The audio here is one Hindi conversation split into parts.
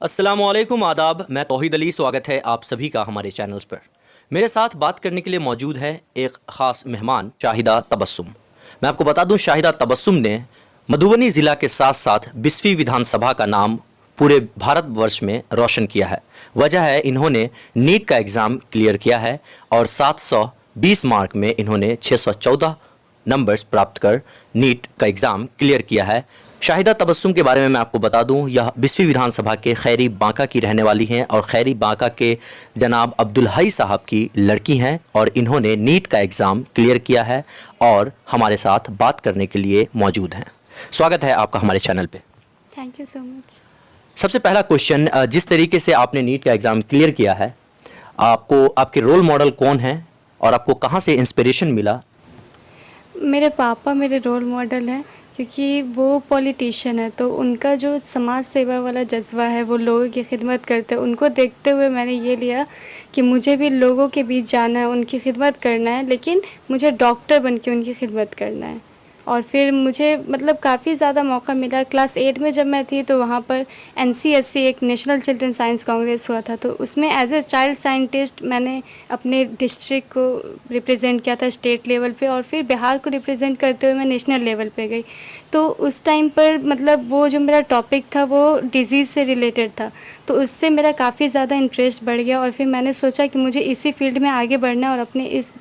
अस्सलामुअलैकुम आदाब, मैं तौहीद अली। स्वागत है आप सभी का हमारे चैनल्स पर। मेरे साथ बात करने के लिए मौजूद है एक ख़ास मेहमान शाहिदा तबस्सुम। मैं आपको बता दूं, शाहिदा तबस्सुम ने मधुबनी ज़िला के साथ साथ 20वीं विधानसभा का नाम पूरे भारतवर्ष में रोशन किया है। वजह है, इन्होंने नीट का एग्ज़ाम क्लियर किया है और 720 मार्क में इन्होंने 614 नंबर्स प्राप्त कर नीट का एग्ज़ाम क्लियर किया है। शाहिदा तबस्सुम के बारे में मैं आपको बता दूं, यह 20वीं विधानसभा के खैरी बांका की रहने वाली हैं और खैरी बांका के जनाब अब्दुल हई साहब की लड़की हैं और इन्होंने नीट का एग्ज़ाम क्लियर किया है और हमारे साथ बात करने के लिए मौजूद हैं। स्वागत है आपका हमारे चैनल पे। Thank you so much. सबसे पहला क्वेश्चन, जिस तरीके से आपने नीट का एग्ज़ाम क्लियर किया है, आपको आपके रोल मॉडल कौन हैं और आपको कहाँ से इंस्पिरेशन मिला? मेरे पापा मेरे रोल मॉडल हैं, क्योंकि वो पॉलिटिशियन है, तो उनका जो समाज सेवा वाला जज्बा है, वो लोगों की खिदमत करते हैं। उनको देखते हुए मैंने ये लिया कि मुझे भी लोगों के बीच जाना है, उनकी खिदमत करना है, लेकिन मुझे डॉक्टर बन के उनकी खिदमत करना है। और फिर मुझे काफ़ी ज़्यादा मौका मिला। क्लास 8 में जब मैं थी तो वहाँ पर NCSC एक नेशनल चिल्ड्रन साइंस कांग्रेस हुआ था, तो उसमें एज ए चाइल्ड साइंटिस्ट मैंने अपने डिस्ट्रिक्ट को रिप्रेजेंट किया था स्टेट लेवल पे, और फिर बिहार को रिप्रेजेंट करते हुए मैं नेशनल लेवल पे गई। तो उस टाइम पर वो जो मेरा टॉपिक था वो डिज़ीज़ से रिलेटेड था, तो उससे मेरा काफ़ी ज़्यादा इंटरेस्ट बढ़ गया और फिर मैंने सोचा कि मुझे इसी फील्ड में आगे बढ़ना है और अपने इस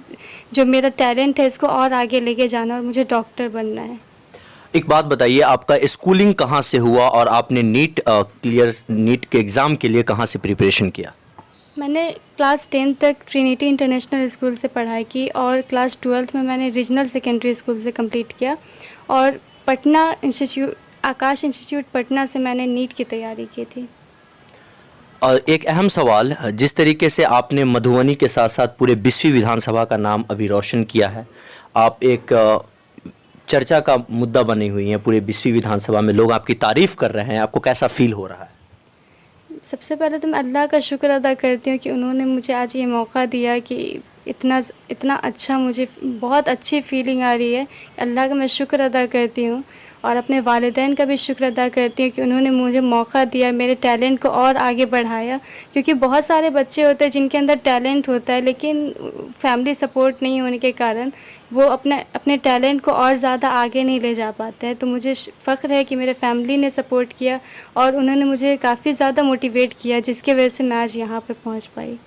जो मेरा टैलेंट है इसको और आगे लेके जाना है और मुझे डॉक्टर बनना है। एक बात बताइए, आपका स्कूलिंग कहाँ से हुआ और आपने नीट के एग्ज़ाम के लिए कहाँ से प्रिपरेशन किया? मैंने क्लास 10 तक ट्रिनिटी इंटरनेशनल स्कूल से पढ़ाई की और क्लास 12th में मैंने रीजनल सेकेंडरी स्कूल से कंप्लीट किया और पटना इंस्टीट्यूट, आकाश इंस्टीट्यूट पटना से मैंने नीट की तैयारी की थी। और एक अहम सवाल, जिस तरीके से आपने मधुबनी के साथ साथ पूरे 20वीं विधानसभा का नाम अभी रोशन किया है, आप एक चर्चा का मुद्दा बनी हुई हैं पूरे 20वीं विधानसभा में, लोग आपकी तारीफ़ कर रहे हैं, आपको कैसा फील हो रहा है? सबसे पहले तो मैं अल्लाह का शुक्र अदा करती हूँ कि उन्होंने मुझे आज ये मौका दिया कि इतना अच्छा, मुझे बहुत अच्छी फीलिंग आ रही है। अल्लाह का मैं शुक्र अदा करती हूँ और अपने वालिदैन का भी शुक्र अदा करती हूँ कि उन्होंने मुझे मौका दिया, मेरे टैलेंट को और आगे बढ़ाया। क्योंकि बहुत सारे बच्चे होते हैं जिनके अंदर टैलेंट होता है, लेकिन फैमिली सपोर्ट नहीं होने के कारण वो अपने टैलेंट को और ज़्यादा आगे नहीं ले जा पाते हैं। तो मुझे फ़ख्र है कि मेरे फैमिली ने सपोर्ट किया और उन्होंने मुझे काफ़ी ज़्यादा मोटिवेट किया, जिसकी वजह से मैं आज यहाँ पर पहुँच पाई।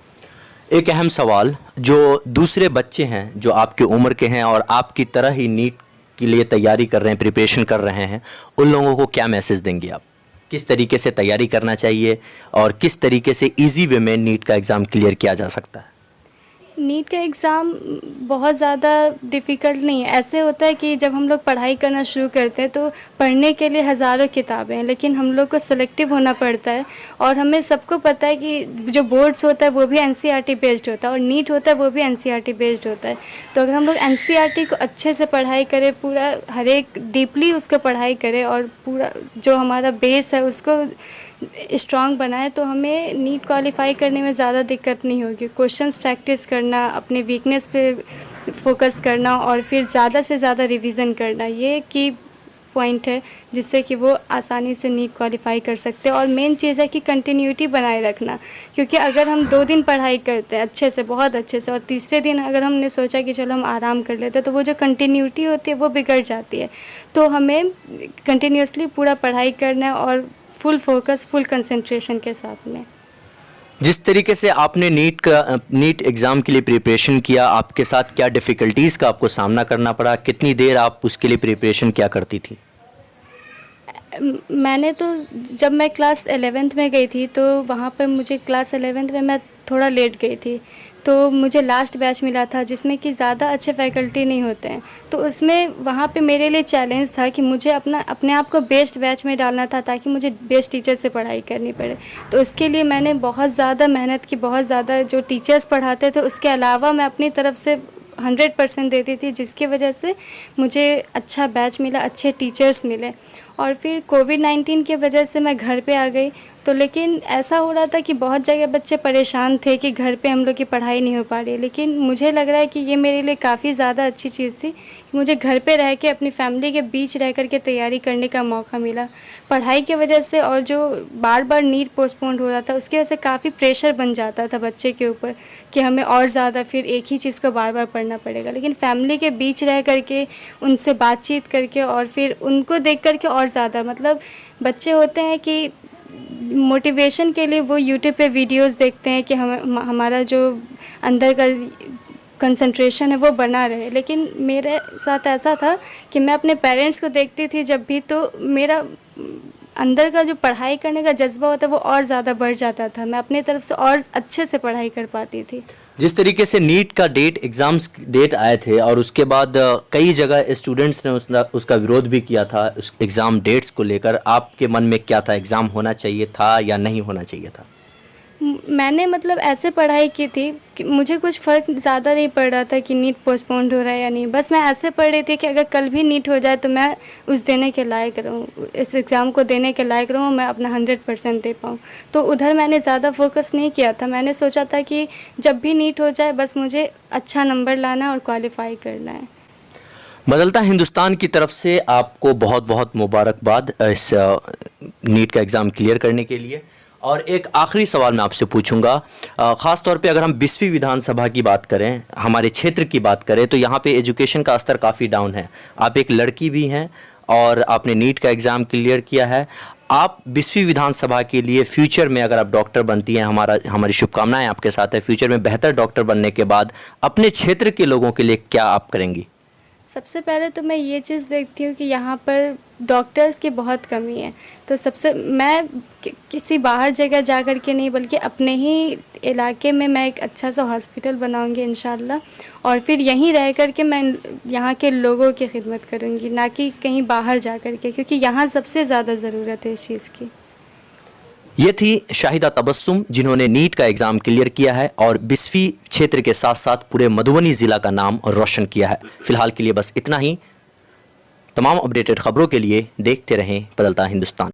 एक अहम सवाल, जो दूसरे बच्चे हैं जो आपकी उम्र के हैं और आपकी तरह ही नीट के लिए तैयारी कर रहे हैं, प्रिपरेशन कर रहे हैं, उन लोगों को क्या मैसेज देंगे आप? किस तरीके से तैयारी करना चाहिए और किस तरीके से इजी वे में नीट का एग्ज़ाम क्लियर किया जा सकता है? नीट का एग्ज़ाम बहुत ज़्यादा डिफ़िकल्ट नहीं है। ऐसे होता है कि जब हम लोग पढ़ाई करना शुरू करते हैं तो पढ़ने के लिए हज़ारों किताबें हैं, लेकिन हम लोग को सेलेक्टिव होना पड़ता है। और हमें सबको पता है कि जो बोर्ड्स होता है वो भी NCERT बेस्ड होता है और नीट होता है वो भी NCERT बेस्ड होता है। तो अगर हम लोग NCERT को अच्छे से पढ़ाई करें, पूरा हर एक डीपली उसको पढ़ाई करें और पूरा जो हमारा बेस है उसको स्ट्रॉन्ग बनाए, तो हमें नीट क्वालिफाई करने में ज़्यादा दिक्कत नहीं होगी। क्वेश्चंस प्रैक्टिस करना, अपने वीकनेस पे फोकस करना और फिर ज़्यादा से ज़्यादा रिवीजन करना, ये की पॉइंट है जिससे कि वो आसानी से नीट क्वालिफाई कर सकते हैं। और मेन चीज़ है कि कंटिन्यूटी बनाए रखना, क्योंकि अगर हम 2 दिन पढ़ाई करते हैं अच्छे से, बहुत अच्छे से, और तीसरे दिन अगर हमने सोचा कि चलो हम आराम कर लेते हैं, तो वो जो कंटिन्यूटी होती है वो बिगड़ जाती है। तो हमें कंटिन्यूसली पूरा पढ़ाई करना है और फुल फोकस, फुल कंसंट्रेशन के साथ में। जिस तरीके से आपने नीट एग्ज़ाम के लिए प्रिपरेशन किया, आपके साथ क्या डिफ़िकल्टीज़ का आपको सामना करना पड़ा? कितनी देर आप उसके लिए प्रिपरेशन क्या करती थी? मैंने तो जब मैं क्लास 11th में गई थी तो वहाँ पर मुझे क्लास 11th में मैं थोड़ा लेट गई थी, तो मुझे लास्ट बैच मिला था जिसमें कि ज़्यादा अच्छे फैकल्टी नहीं होते हैं। तो उसमें वहाँ पे मेरे लिए चैलेंज था कि मुझे अपने आप को बेस्ट बैच में डालना था ताकि मुझे बेस्ट टीचर से पढ़ाई करनी पड़े। तो उसके लिए मैंने बहुत ज़्यादा मेहनत की, बहुत ज़्यादा जो टीचर्स पढ़ाते थे उसके अलावा मैं अपनी तरफ से 100% देती थी, जिसकी वजह से मुझे अच्छा बैच मिला, अच्छे टीचर्स मिले। और फिर कोविड-19 की वजह से मैं घर पे आ गई। तो लेकिन ऐसा हो रहा था कि बहुत जगह बच्चे परेशान थे कि घर पे हम लोग की पढ़ाई नहीं हो पा रही है, लेकिन मुझे लग रहा है कि ये मेरे लिए काफ़ी ज़्यादा अच्छी चीज़ थी कि मुझे घर पे रह के अपनी फैमिली के बीच रह कर के तैयारी करने का मौका मिला। पढ़ाई की वजह से और जो बार-बार नीट पोस्टपोन्ड हो रहा था, उसकी वजह से काफ़ी प्रेशर बन जाता था बच्चे के ऊपर कि हमें और ज़्यादा फिर एक ही चीज़ को बार-बार पढ़ना पड़ेगा। लेकिन फैमिली के बीच रह कर के, उनसे बातचीत करके और फिर उनको देख कर के और ज़्यादा, मतलब बच्चे होते हैं कि मोटिवेशन के लिए वो यूट्यूब पे वीडियोस देखते हैं कि हमारा जो अंदर का कंसंट्रेशन है वो बना रहे। लेकिन मेरे साथ ऐसा था कि मैं अपने पेरेंट्स को देखती थी जब भी, तो मेरा अंदर का जो पढ़ाई करने का जज्बा होता है वो और ज़्यादा बढ़ जाता था। मैं अपनी तरफ से और अच्छे से पढ़ाई कर पाती थी। जिस तरीके से नीट का एग्ज़ाम्स डेट आए थे और उसके बाद कई जगह स्टूडेंट्स ने उसका विरोध भी किया था उस एग्ज़ाम डेट्स को लेकर, आपके मन में क्या था, एग्ज़ाम होना चाहिए था या नहीं होना चाहिए था? मैंने मतलब ऐसे पढ़ाई की थी कि मुझे कुछ फ़र्क ज़्यादा नहीं पड़ रहा था कि नीट पोस्टपोन्ड हो रहा है या नहीं। बस मैं ऐसे पढ़ रही थी कि अगर कल भी नीट हो जाए तो मैं उस देने के लायक रहूँ, इस एग्ज़ाम को देने के लायक रहूँ, मैं अपना 100% दे पाऊँ। तो उधर मैंने ज़्यादा फोकस नहीं किया था। मैंने सोचा था कि जब भी नीट हो जाए बस मुझे अच्छा नंबर लाना है और क्वालिफ़ाई करना है। बदलता हिंदुस्तान की तरफ से आपको बहुत बहुत मुबारकबाद इस नीट का एग्ज़ाम क्लियर करने के लिए। और एक आखिरी सवाल मैं आपसे पूछूंगा, ख़ास तौर पे अगर हम 20वीं विधानसभा की बात करें, हमारे क्षेत्र की बात करें, तो यहाँ पे एजुकेशन का स्तर काफ़ी डाउन है। आप एक लड़की भी हैं और आपने नीट का एग्ज़ाम क्लियर किया है। आप 20वीं विधानसभा के लिए फ्यूचर में अगर आप डॉक्टर बनती हैं, हमारी शुभकामनाएं आपके साथ है। फ्यूचर में बेहतर डॉक्टर बनने के बाद अपने क्षेत्र के लोगों के लिए क्या आप करेंगी? सबसे पहले तो मैं ये चीज़ देखती हूँ कि यहाँ पर डॉक्टर्स की बहुत कमी है। तो मैं किसी बाहर जगह जा कर के नहीं, बल्कि अपने ही इलाके में मैं एक अच्छा सा हॉस्पिटल बनाऊँगी इंशाल्लाह, और फिर यहीं रह कर के मैं यहाँ के लोगों की खिदमत करूँगी, ना कि कहीं बाहर जा कर के, क्योंकि यहाँ सबसे ज़्यादा ज़रूरत है इस चीज़ की। ये थी शाहिदा तबस्सुम, जिन्होंने नीट का एग्ज़ाम क्लियर किया है और 20वीं क्षेत्र के साथ साथ पूरे मधुबनी ज़िला का नाम रोशन किया है। फिलहाल के लिए बस इतना ही। तमाम अपडेटेड खबरों के लिए देखते रहें बदलता हिंदुस्तान।